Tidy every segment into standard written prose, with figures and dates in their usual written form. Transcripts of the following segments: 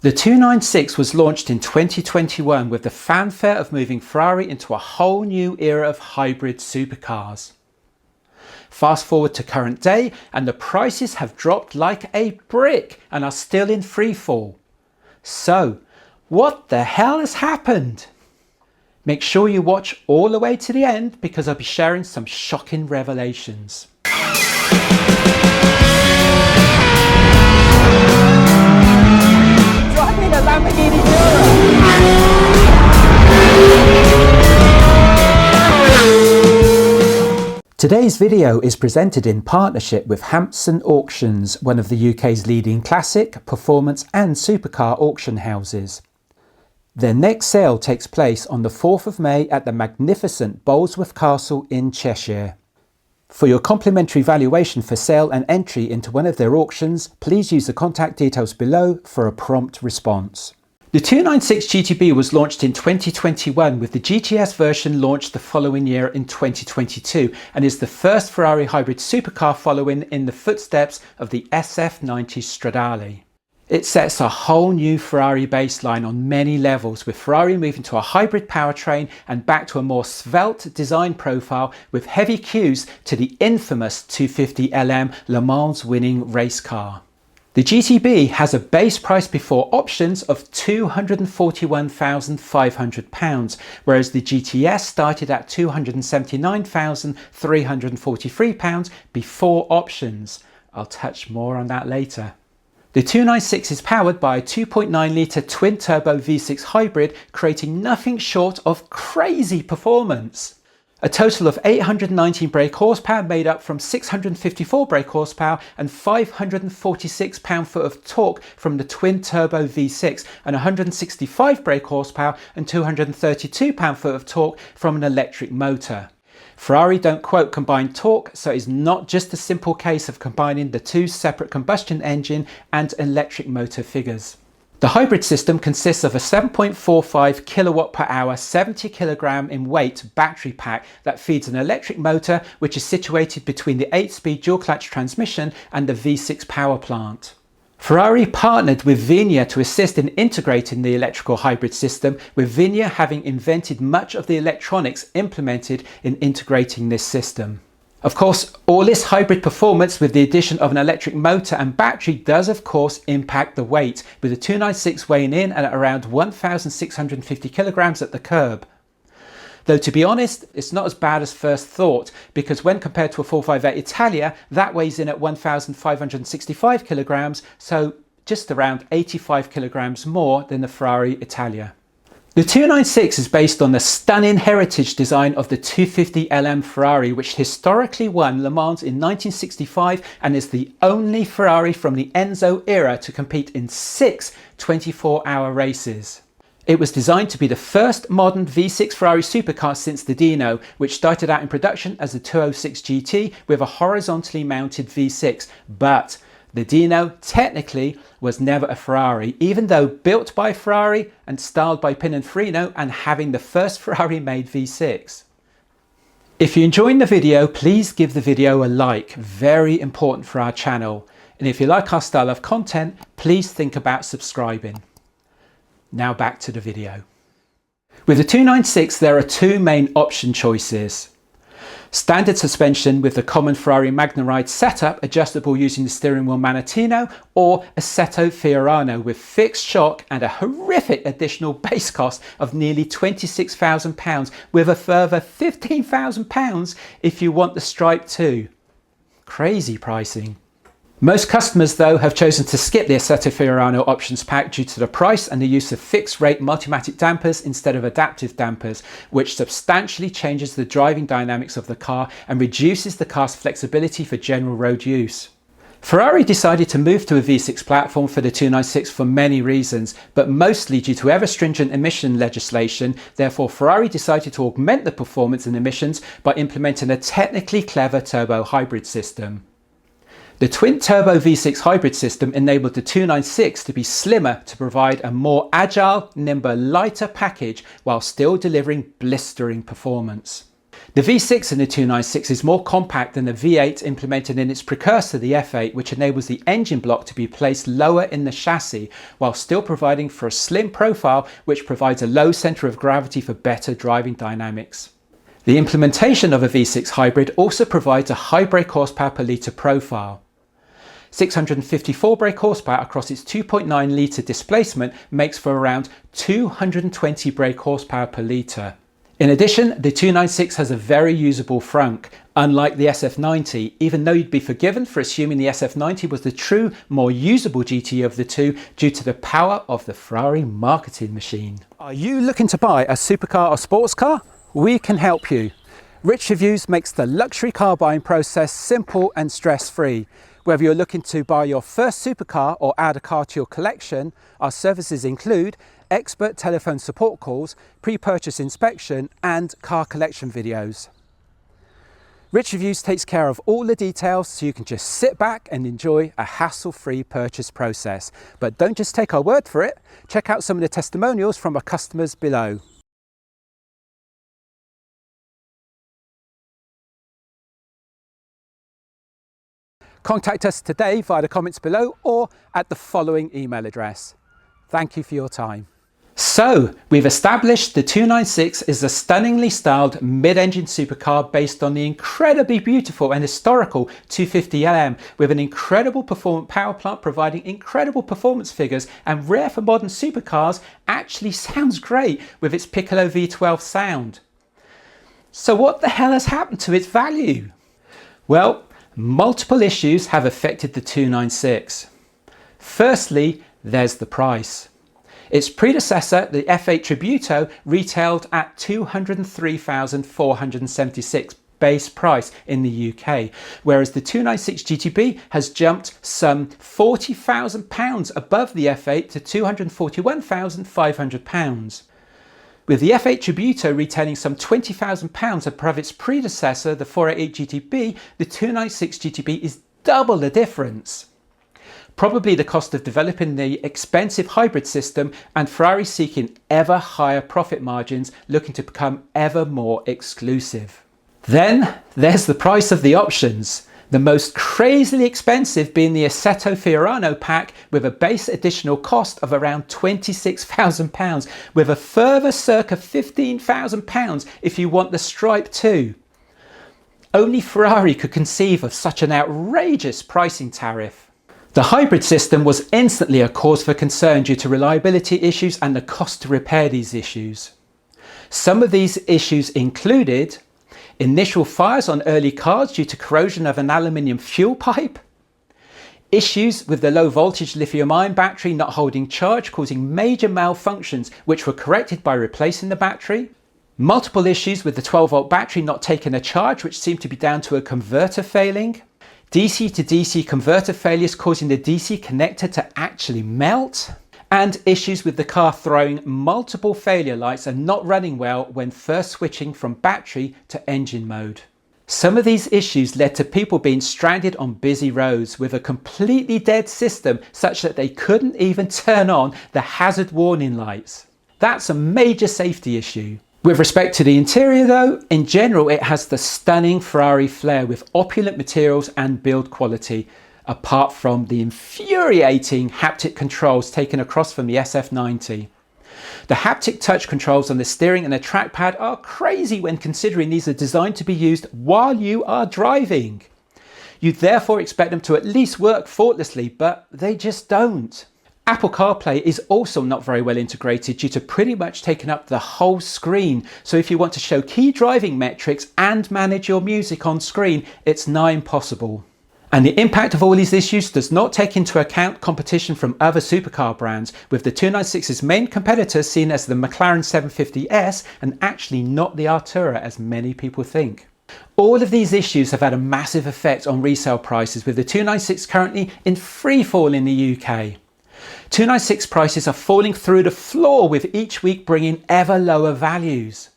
The 296 was launched in 2021 with the fanfare of moving Ferrari into a whole new era of hybrid supercars. Fast forward to current day and the prices have dropped like a brick and are still in free fall. So, what the hell has happened? Make sure you watch all the way to the end because I'll be sharing some shocking revelations. Today's video is presented in partnership with Hampson Auctions, one of the UK's leading classic, performance and supercar auction houses. Their next sale takes place on the 4th of May at the magnificent Bolesworth Castle in Cheshire. For your complimentary valuation for sale and entry into one of their auctions, please use the contact details below for a prompt response. The 296 GTB was launched in 2021 with the GTS version launched the following year in 2022 and is the first Ferrari hybrid supercar following in the footsteps of the SF90 Stradale. It sets a whole new Ferrari baseline on many levels, with Ferrari moving to a hybrid powertrain and back to a more svelte design profile with heavy cues to the infamous 250LM Le Mans winning race car. The GTB has a base price before options of £241,500, whereas the GTS started at £279,343 before options. I'll touch more on that later. The 296 is powered by a 2.9 litre twin-turbo V6 hybrid, creating nothing short of crazy performance. A total of 819 brake horsepower made up from 654 brake horsepower and 546 pound-foot of torque from the twin-turbo V6 and 165 brake horsepower and 232 pound-foot of torque from an electric motor. Ferrari don't quote combined torque, so it's not just a simple case of combining the two separate combustion engine and electric motor figures. The hybrid system consists of a 7.45 kilowatt per hour, 70 kilogram in weight battery pack that feeds an electric motor which is situated between the 8-speed dual clutch transmission and the V6 power plant. Ferrari partnered with Vigna to assist in integrating the electrical hybrid system, with Vigna having invented much of the electronics implemented in integrating this system. Of course, all this hybrid performance with the addition of an electric motor and battery does of course impact the weight, with the 296 weighing in at around 1,650 kilograms at the curb. Though to be honest, it's not as bad as first thought, because when compared to a 458 Italia, that weighs in at 1,565 kilograms, so just around 85 kilograms more than the Ferrari Italia. The 296 is based on the stunning heritage design of the 250LM Ferrari, which historically won Le Mans in 1965 and is the only Ferrari from the Enzo era to compete in 6 24-hour races. It was designed to be the first modern V6 Ferrari supercar since the Dino, which started out in production as the 206 GT with a horizontally mounted V6, but the Dino technically was never a Ferrari, even though built by Ferrari and styled by Pininfarina and having the first Ferrari-made V6. If you're enjoying the video, please give the video a like, very important for our channel. And if you like our style of content, please think about subscribing. Now back to the video. With the 296, there are two main option choices. Standard suspension with the common Ferrari Magnaride setup adjustable using the steering wheel Manettino, or Assetto Fiorano with fixed shock and a horrific additional base cost of nearly £26,000 with a further £15,000 if you want the Stripe too. Crazy pricing. Most customers though have chosen to skip the Assetto Fiorano options pack due to the price and the use of fixed rate Multimatic dampers instead of adaptive dampers, which substantially changes the driving dynamics of the car and reduces the car's flexibility for general road use. Ferrari decided to move to a V6 platform for the 296 for many reasons, but mostly due to ever stringent emission legislation. Therefore, Ferrari decided to augment the performance and emissions by implementing a technically clever turbo hybrid system. The twin-turbo V6 hybrid system enabled the 296 to be slimmer to provide a more agile, nimble, lighter package while still delivering blistering performance. The V6 in the 296 is more compact than the V8 implemented in its precursor, the F8, which enables the engine block to be placed lower in the chassis while still providing for a slim profile which provides a low centre of gravity for better driving dynamics. The implementation of a V6 hybrid also provides a high brake horsepower per litre profile. 654 brake horsepower across its 2.9 litre displacement makes for around 220 brake horsepower per litre. In addition, the 296 has a very usable frunk, unlike the SF90, even though you'd be forgiven for assuming the SF90 was the true, more usable GT of the two due to the power of the Ferrari marketing machine. Are you looking to buy a supercar or sports car? We can help you. Rich Reviews makes the luxury car buying process simple and stress-free. Whether you're looking to buy your first supercar or add a car to your collection, our services include expert telephone support calls, pre-purchase inspection and car collection videos. Rich Reviews takes care of all the details so you can just sit back and enjoy a hassle-free purchase process. But don't just take our word for it, check out some of the testimonials from our customers below. Contact us today via the comments below or at the following email address. Thank you for your time. So, we've established the 296 is a stunningly styled mid-engine supercar based on the incredibly beautiful and historical 250LM with an incredible performant power plant providing incredible performance figures, and rare for modern supercars, actually sounds great with its Piccolo V12 sound. So what the hell has happened to its value? Well, multiple issues have affected the 296. Firstly, there's the price. Its predecessor, the F8 Tributo, retailed at $203,476 base price in the UK, whereas the 296 GTB has jumped some £40,000 above the F8 to £241,500. With the F8 Tributo retailing some £20,000 above its predecessor, the 488 GTB, the 296 GTB is double the difference. Probably the cost of developing the expensive hybrid system and Ferrari seeking ever higher profit margins, looking to become ever more exclusive. Then there's the price of the options. The most crazily expensive being the Assetto Fiorano pack with a base additional cost of around £26,000 with a further circa £15,000 if you want the Stripe too. Only Ferrari could conceive of such an outrageous pricing tariff. The hybrid system was instantly a cause for concern due to reliability issues and the cost to repair these issues. Some of these issues included initial fires on early cars due to corrosion of an aluminium fuel pipe, issues with the low voltage lithium-ion battery not holding charge causing major malfunctions which were corrected by replacing the battery, multiple issues with the 12-volt battery not taking a charge which seemed to be down to a converter failing, DC to DC converter failures causing the DC connector to actually melt, and issues with the car throwing multiple failure lights and not running well when first switching from battery to engine mode. Some of these issues led to people being stranded on busy roads with a completely dead system such that they couldn't even turn on the hazard warning lights. That's a major safety issue. With respect to the interior though, in general it has the stunning Ferrari flair with opulent materials and build quality, apart from the infuriating haptic controls taken across from the SF90. The haptic touch controls on the steering and the trackpad are crazy when considering these are designed to be used while you are driving. You'd therefore expect them to at least work faultlessly, but they just don't. Apple CarPlay is also not very well integrated due to pretty much taking up the whole screen, so if you want to show key driving metrics and manage your music on screen, it's nigh impossible. And the impact of all these issues does not take into account competition from other supercar brands, with the 296's main competitors seen as the McLaren 750S and actually not the Artura as many people think. All of these issues have had a massive effect on resale prices, with the 296 currently in free fall in the UK. 296 prices are falling through the floor, with each week bringing ever lower values.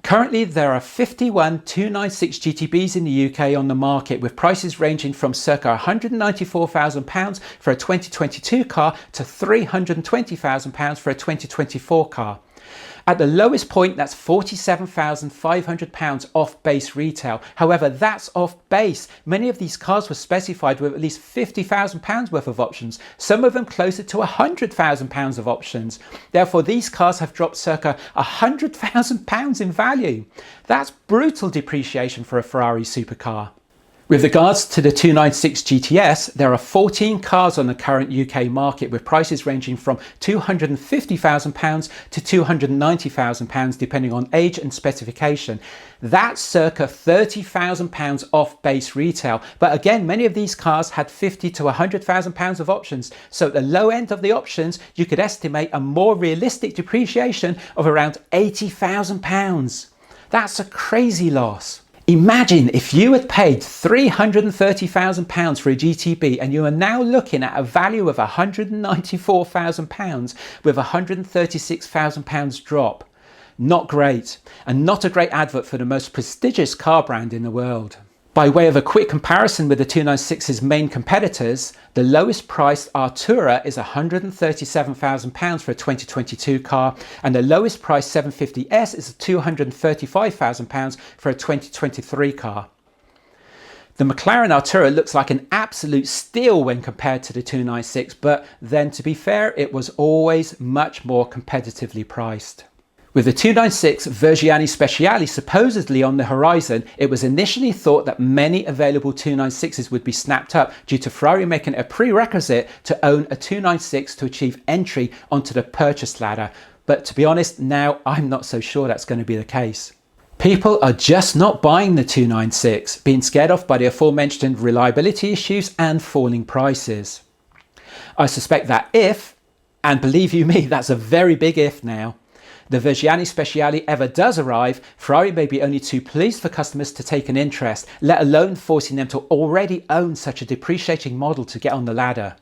Currently there are 51 296 GTBs in the UK on the market, with prices ranging from circa £194,000 for a 2022 car to £320,000 for a 2024 car. At the lowest point, that's £47,500 off base retail. However, that's off base. Many of these cars were specified with at least £50,000 worth of options, some of them closer to £100,000 of options. Therefore, these cars have dropped circa £100,000 in value. That's brutal depreciation for a Ferrari supercar. With regards to the 296 GTS, there are 14 cars on the current UK market with prices ranging from £250,000 to £290,000 depending on age and specification. That's circa £30,000 off base retail. But again, many of these cars had £50,000 to £100,000 of options. So at the low end of the options, you could estimate a more realistic depreciation of around £80,000. That's a crazy loss. Imagine if you had paid £330,000 for a GTB and you are now looking at a value of £194,000 with £136,000 drop. Not great, and not a great advert for the most prestigious car brand in the world. By way of a quick comparison with the 296's main competitors, the lowest priced Artura is £137,000 for a 2022 car, and the lowest priced 750S is £235,000 for a 2023 car. The McLaren Artura looks like an absolute steal when compared to the 296, but then to be fair, it was always much more competitively priced. With the 296 Vergiani Speciali supposedly on the horizon, it was initially thought that many available 296s would be snapped up due to Ferrari making it a prerequisite to own a 296 to achieve entry onto the purchase ladder. But to be honest, now I'm not so sure that's going to be the case. People are just not buying the 296, being scared off by the aforementioned reliability issues and falling prices. I suspect that if, and believe you me, that's a very big if now, the Vergiani Speciali ever does arrive, Ferrari may be only too pleased for customers to take an interest, let alone forcing them to already own such a depreciating model to get on the ladder.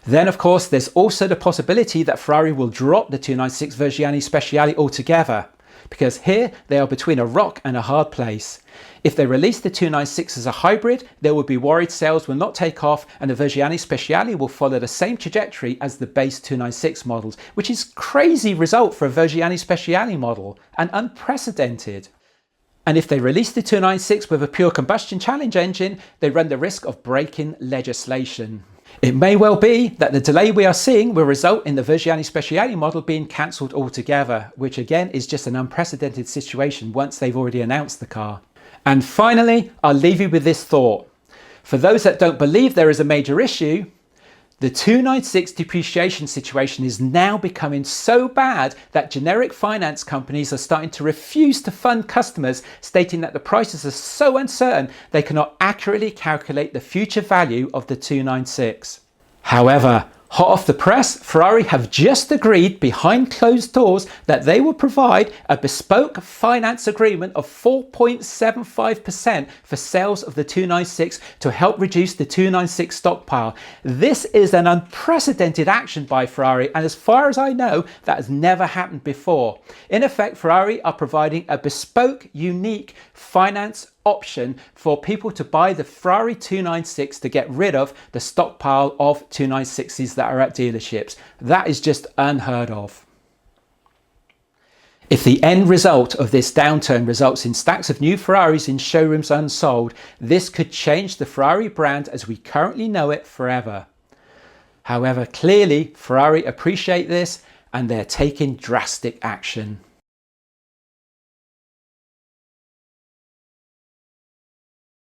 Then of course there's also the possibility that Ferrari will drop the 296 Vergiani Speciali altogether, because here they are between a rock and a hard place. If they release the 296 as a hybrid, they will be worried sales will not take off and the Vergiani Speciali will follow the same trajectory as the base 296 models, which is a crazy result for a Vergiani Speciali model and unprecedented. And if they release the 296 with a pure combustion challenge engine, they run the risk of breaking legislation. It may well be that the delay we are seeing will result in the Vergiani Speciali model being cancelled altogether, which again is just an unprecedented situation once they've already announced the car. And finally, I'll leave you with this thought. For those that don't believe there is a major issue, the 296 depreciation situation is now becoming so bad that generic finance companies are starting to refuse to fund customers, stating that the prices are so uncertain they cannot accurately calculate the future value of the 296. However, hot off the press, Ferrari have just agreed behind closed doors that they will provide a bespoke finance agreement of 4.75% for sales of the 296 to help reduce the 296 stockpile. This is an unprecedented action by Ferrari, and as far as I know, that has never happened before. In effect, Ferrari are providing a bespoke, unique finance option for people to buy the Ferrari 296 to get rid of the stockpile of 296s that are at dealerships. That is just unheard of. If the end result of this downturn results in stacks of new Ferraris in showrooms unsold, this could change the Ferrari brand as we currently know it forever. However, clearly Ferrari appreciate this and they're taking drastic action.